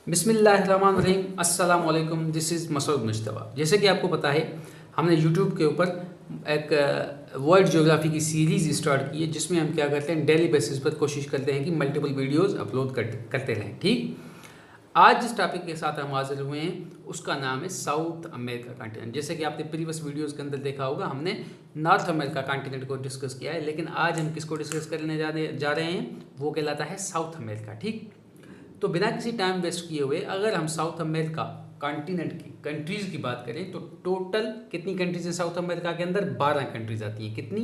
बिस्मिल्लाहिर्रहमानिर्रहीम अस्सलाम वालेकुम। This is Masood Mushtaba. जैसे कि आपको पता है हमने यूट्यूब के ऊपर एक वर्ल्ड ज्योग्राफी की सीरीज़ स्टार्ट की है जिसमें हम क्या करते हैं डेली बेसिस पर कोशिश करते हैं कि मल्टीपल वीडियोस अपलोड करते रहें। ठीक, आज जिस टॉपिक के साथ हम हाजिर हुए हैं उसका नाम है साउथ अमेरिका कॉन्टिनेंट। जैसे कि आपने प्रीवियस वीडियोस के अंदर देखा होगा हमने नॉर्थ अमेरिका कॉन्टिनेंट को डिस्कस किया है, लेकिन आज हम किसको डिस्कस करने जा रहे हैं वो कहलाता है साउथ अमेरिका। ठीक, तो बिना किसी टाइम वेस्ट किए हुए अगर हम साउथ अमेरिका कॉन्टिनेंट की कंट्रीज़ की बात करें तो टोटल कितनी कंट्रीज हैं साउथ अमेरिका के अंदर? 12 कंट्रीज आती हैं। कितनी?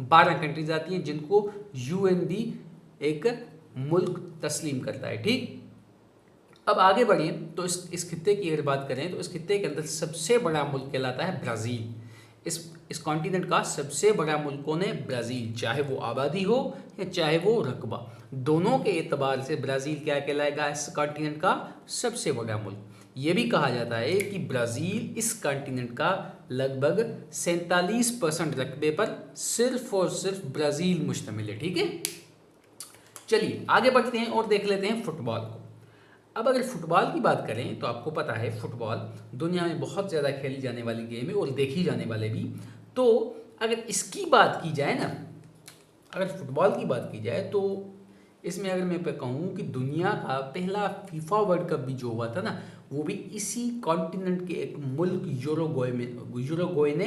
12 कंट्रीज आती हैं जिनको यूएन भी एक मुल्क तस्लीम करता है। ठीक, अब आगे बढ़िए तो इस खित्ते की अगर बात करें तो इस खित्ते के अंदर सबसे बड़ा मुल्क कहलाता है ब्राज़ील। इस कॉन्टिनेंट का सबसे बड़ा मुल्क कौन है? ब्राज़ील। चाहे वो आबादी हो या चाहे वो रकबा, दोनों के एतबार से ब्राज़ील क्या कहलाएगा? इस कॉन्टिनेंट का सबसे बड़ा मुल्क। ये भी कहा जाता है कि ब्राज़ील इस कॉन्टिनेंट का लगभग 47% रकबे पर सिर्फ और सिर्फ ब्राज़ील मुश्तमिल है। ठीक है, चलिए आगे बढ़ते हैं और देख लेते हैं फुटबॉल को। अब अगर फुटबॉल की बात करें तो आपको पता है फुटबॉल दुनिया में बहुत ज़्यादा खेली जाने वाली गेम है और देखी जाने वाले भी। तो अगर इसकी बात की जाए ना, अगर फुटबॉल की बात की जाए तो इसमें अगर मैं कहूँ कि दुनिया का पहला फीफा वर्ल्ड कप भी जो हुआ था ना वो भी इसी कॉन्टिनेंट के एक मुल्क यूरुग्वे ने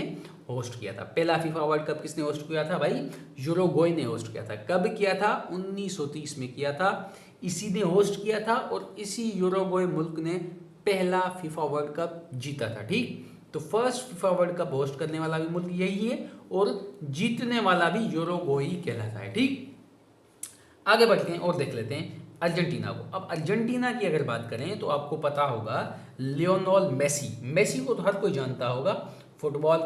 होस्ट किया था। पहला फीफा वर्ल्ड कप किसने होस्ट किया था भाई? यूरुग्वे ने होस्ट किया था। कब किया था? 1930 में किया था। इसी ने होस्ट किया था और इसी यूरुग्वे मुल्क ने पहला फीफा वर्ल्ड कप जीता था। ठीक, तो first FIFA world cup host करने वाला भी मुल्क यही है और जीतने वाला भी यूरुग्वे ही कहलाता है। ठीक, आगे बढ़ते हैं और देख लेते हैं अर्जेंटीना को। अब अर्जेंटीना की अगर बात करें तो आपको पता होगा लियोनेल मेसी को तो हर कोई जानता होगा फुटबॉल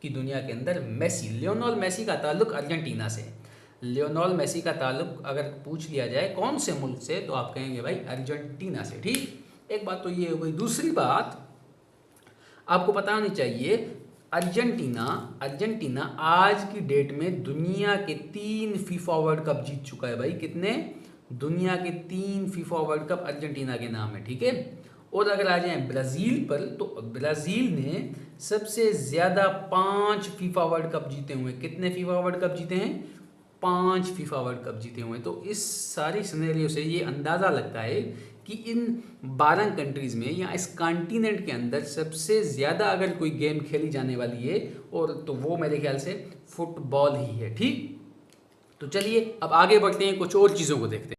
की दुनिया के अंदर। लियोनेल मेसी का ताल्लुक अर्जेंटीना से है। लियोनेल मेसी का ताल्लुक अगर पूछ लिया जाए कौन से मुल्क से तो आप कहेंगे भाई अर्जेंटीना से। ठीक, एक बात तो ये हो गई। दूसरी बात आपको पता होनी चाहिए अर्जेंटीना आज की डेट में दुनिया के 3 फीफा वर्ल्ड कप जीत चुका है भाई। कितने? दुनिया के 3 फीफा वर्ल्ड कप अर्जेंटीना के नाम है। ठीक है, और अगर आ जाए ब्राज़ील पर तो ब्राज़ील ने सबसे ज़्यादा 5 फीफा वर्ल्ड कप जीते हुए। कितने फीफा वर्ल्ड कप जीते हैं? 5 फीफा वर्ल्ड कप जीते हुए। तो इस सारी सिनेरियो से ये अंदाज़ा लगता है कि इन 12 कंट्रीज़ में या इस कॉन्टिनेंट के अंदर सबसे ज़्यादा अगर कोई गेम खेली जाने वाली है और तो वो मेरे ख्याल से फुटबॉल ही है। ठीक, तो चलिए अब आगे बढ़ते हैं, कुछ और चीज़ों को देखते हैं।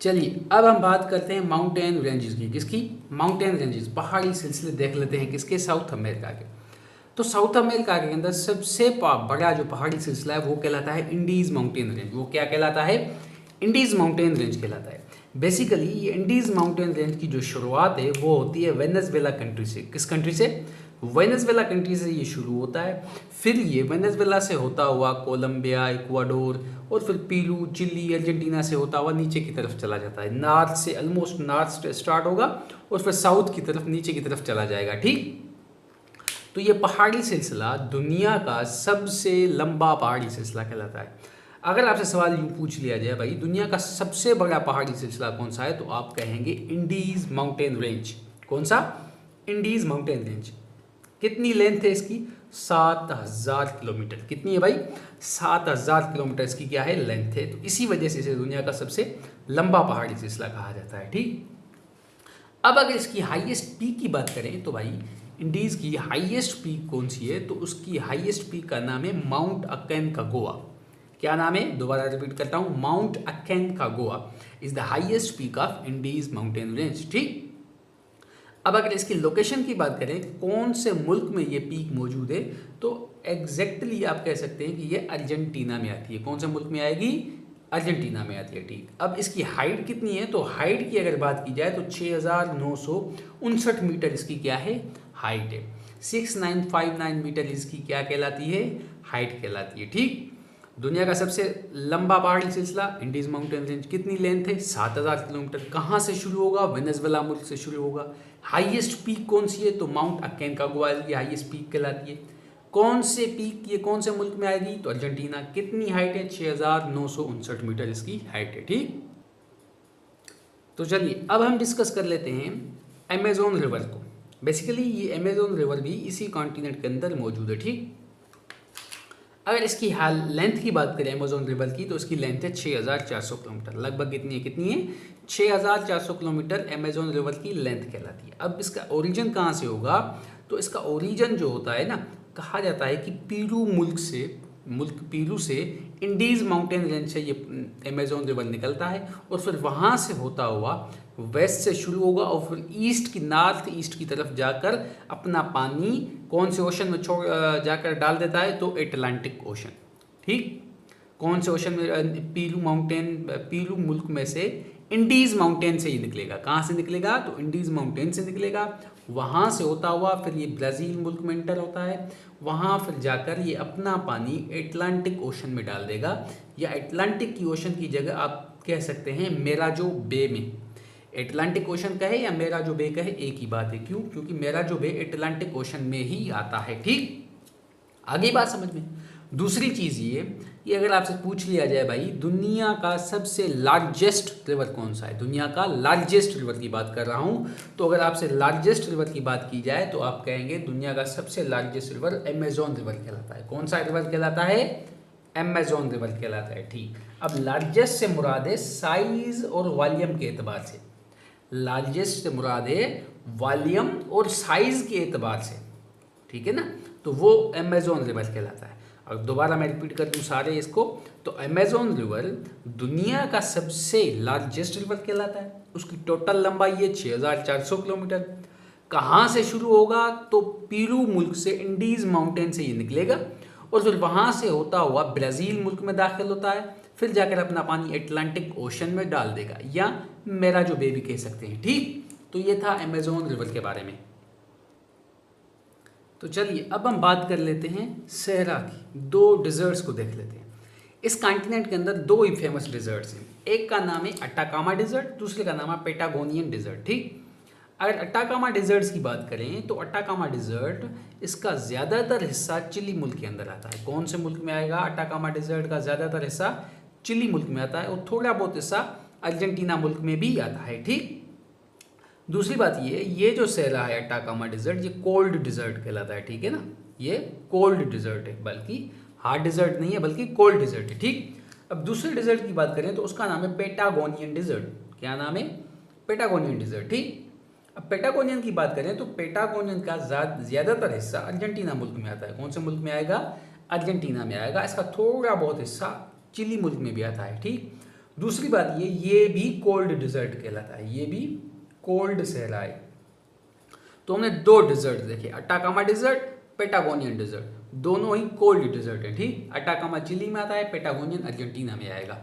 चलिए अब हम बात करते हैं माउंटेन रेंजेस की। किसकी? माउंटेन रेंजेस, पहाड़ी सिलसिले देख लेते हैं किसके? साउथ अमेरिका के। तो साउथ अमेरिका के अंदर सबसे बड़ा जो पहाड़ी सिलसिला है वो कहलाता है इंडीज़ माउंटेन रेंज। वो क्या कहलाता है? इंडीज़ माउंटेन रेंज कहलाता है। बेसिकली ये इंडीज़ माउंटेन रेंज की जो शुरुआत है वो होती है वेनेजुएला कंट्री से। किस कंट्री से? वेनेजुएला कंट्री से ये शुरू होता है। फिर ये वेनेजुएला से होता हुआ कोलंबिया, इक्वाडोर और फिर पेरू, चिली, अर्जेंटीना से होता हुआ नीचे की तरफ चला जाता है। नॉर्थ से ऑलमोस्ट नॉर्थ स्टार्ट होगा और फिर साउथ की तरफ नीचे की तरफ चला जाएगा। ठीक, तो ये पहाड़ी सिलसिला दुनिया का सबसे लंबा पहाड़ी सिलसिला कहलाता है। अगर आपसे सवाल यूँ पूछ लिया जाए भाई दुनिया का सबसे बड़ा पहाड़ी सिलसिला कौन सा है तो आप कहेंगे इंडीज़ माउंटेन रेंज। कौन सा? Indies mountain range. कितनी लेंथ है इसकी? 7000 किलोमीटर। कितनी है भाई? 7000 किलोमीटर इसकी क्या है? लेंथ है। तो इसी वजह से इसे दुनिया का सबसे लंबा पहाड़ी सिलसिला कहा जाता है। ठीक, अब अगर इसकी हाईएस्ट पीक की बात करें तो भाई इंडीज़ की हाईएस्ट पीक कौन सी है तो उसकी हाईएस्ट पीक का नाम है माउंट अकोंकागुआ। क्या नाम है? दोबारा रिपीट करता हूँ, mount Aconcagua is the highest peak of Indies mountain range. ठीक, अब अगर इसकी लोकेशन की बात करें कौन से मुल्क में ये पीक मौजूद है तो एग्जैक्टली आप कह सकते हैं कि ये अर्जेंटीना में आती है। कौन से मुल्क में आएगी? अर्जेंटीना में आती है। ठीक, अब इसकी हाइट कितनी है तो हाइट की अगर बात की जाए तो 6959 मीटर इसकी क्या है? हाइट है। 6959 मीटर इसकी क्या कहलाती है? हाइट कहलाती है। ठीक, दुनिया का सबसे लंबा पहाड़ी सिलसिला इंडीज माउंटेन रेंज। कितनी लेंथ है? 7000 किलोमीटर। कहाँ से शुरू होगा? वेनेजुएला मुल्क से शुरू होगा। हाईएस्ट पीक कौन सी है तो माउंट अकोंकागुआ की हाईएस्ट पीक कहलाती है। कौन से पीक ये कौन से मुल्क में आएगी तो अर्जेंटीना। कितनी हाइट है? 6959 मीटर इसकी हाइट है। ठीक, तो चलिए अब हम डिस्कस कर लेते हैं अमेज़न रिवर को। बेसिकली ये अमेज़न रिवर भी इसी कॉन्टिनेंट के अंदर मौजूद है, ठीक। अगर इसकी हाल लेंथ की बात करें अमेज़न रिवर की, तो इसकी लेंथ है 6400 किलोमीटर। लगभग कितनी है 6400 किलोमीटर अमेज़न रिवर की लेंथ कहलाती है। अब इसका ओरिजिन कहाँ से होगा, तो इसका ओरिजिन जो होता है ना, कहा जाता है कि मुल्क पेरू से इंडीज़ माउंटेन रेंज से ये अमेज़न रिवर निकलता है और फिर वहाँ से होता हुआ वेस्ट से शुरू होगा और फिर नॉर्थ ईस्ट की तरफ जाकर अपना पानी कौन से ओशन में जाकर डाल देता है, तो अटलांटिक ओशन, ठीक। कौन से ओशन में, पेरू मुल्क में से इंडीज़ माउंटेन से ही निकलेगा। कहाँ से निकलेगा, तो इंडीज़ माउंटेन से निकलेगा। वहाँ से होता हुआ फिर ये ब्राज़ील मुल्क में इंटर होता है। वहाँ फिर जाकर ये अपना पानी अटलांटिक ओशन में डाल देगा, या अटलांटिक की ओशन की जगह आप कह सकते हैं मेराजो बे में। अटलांटिक ओशन कहे या मेराजो बे कहे, एक ही बात है। क्यों, क्योंकि मेराजो बे अटलांटिक ओशन में ही आता है, ठीक। आगे बात समझ में। दूसरी चीज़ ये अगर आपसे पूछ लिया जाए भाई दुनिया का सबसे लार्जेस्ट रिवर कौन सा है, दुनिया का लार्जेस्ट रिवर की बात कर रहा हूँ, तो अगर आपसे लार्जेस्ट रिवर की बात की जाए तो आप कहेंगे दुनिया का सबसे लार्जेस्ट रिवर अमेज़न रिवर कहलाता है। कौन सा रिवर कहलाता है, अमेज़न रिवर कहलाता है, ठीक। अब लार्जेस्ट से मुराद है साइज और वॉल्यूम के एतबार से, लार्जेस्ट से मुराद है वॉल्यूम और साइज के एतबार से, ठीक है ना, तो वो अमेज़न रिवर कहलाता है। और दोबारा मैं रिपीट कर दूँ सारे इसको, तो अमेज़न रिवर दुनिया का सबसे लार्जेस्ट रिवर कहलाता है। उसकी टोटल लंबाई है 6400 किलोमीटर। कहाँ से शुरू होगा, तो पेरू मुल्क से इंडीज़ माउंटेन से ये निकलेगा और फिर वहाँ से होता हुआ ब्राज़ील मुल्क में दाखिल होता है, फिर जाकर अपना पानी अटलांटिक ओशन में डाल देगा, या मेराजो बे भी कह सकते हैं, ठीक। तो ये था अमेज़न रिवर के बारे में। तो चलिए अब हम बात कर लेते हैं सहरा की, दो डिज़र्ट्स को देख लेते हैं। इस कॉन्टिनेंट के अंदर दो ही फेमस डिज़र्ट्स हैं, एक का नाम है अटाकामा डिज़र्ट, दूसरे का नाम है पेटागोनियन डिज़र्ट, ठीक। अगर अटाकामा डिज़र्ट्स की बात करें तो अटाकामा डिज़र्ट इसका ज़्यादातर हिस्सा चिली मुल्क के अंदर आता है। कौन से मुल्क में आएगा, अटाकामा डिज़र्ट का ज़्यादातर हिस्सा चिली मुल्क में आता है और थोड़ा बहुत हिस्सा अर्जेंटीना मुल्क में भी आता है, ठीक। दूसरी बात ये जो सहरा है अटाकामा डिज़र्ट, ये कोल्ड डिज़र्ट कहलाता है, ठीक है ना, ये कोल्ड डिज़र्ट है, बल्कि हार्ड डिज़र्ट नहीं है बल्कि कोल्ड डिज़र्ट है, ठीक। अब दूसरे डिज़र्ट की बात करें तो उसका नाम है पेटागोनियन डिज़र्ट। क्या नाम है, पेटागोनियन डिज़र्ट, ठीक। अब पेटागोनियन की बात करें तो पेटागोनियन का ज़्यादातर हिस्सा अर्जेंटीना मुल्क में आता है। कौन से मुल्क में आएगा, अर्जेंटीना में आएगा। इसका थोड़ा बहुत हिस्सा चिली मुल्क में भी आता है, ठीक। दूसरी बात ये भी कोल्ड डिज़र्ट कहलाता है, ये भी कोल्ड सहरा है। तो हमने दो डिज़र्ट देखे, अटाकामा डिज़र्ट, पेटागोनियन डिज़र्ट, दोनों ही कोल्ड डिज़र्ट है, ठीक। अटाकामा चिली में आता है, पेटागोनियन अर्जेंटीना में आएगा,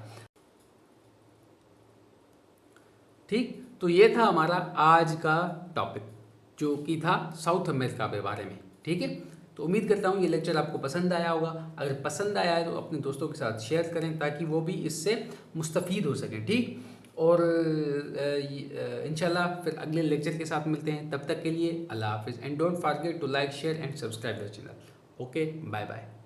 ठीक। तो ये था हमारा आज का टॉपिक जो कि था साउथ अमेरिका के बारे में, ठीक है। तो उम्मीद करता हूँ ये लेक्चर आपको पसंद आया होगा। अगर पसंद आया है तो अपने दोस्तों के साथ शेयर करें ताकि वो भी इससे मुस्तफ़ीद हो सकें, ठीक। और इंशाल्लाह फिर अगले लेक्चर के साथ मिलते हैं। तब तक के लिए अल्लाह हाफिज़ and don't forget to like share and subscribe the channel. Okay, bye bye.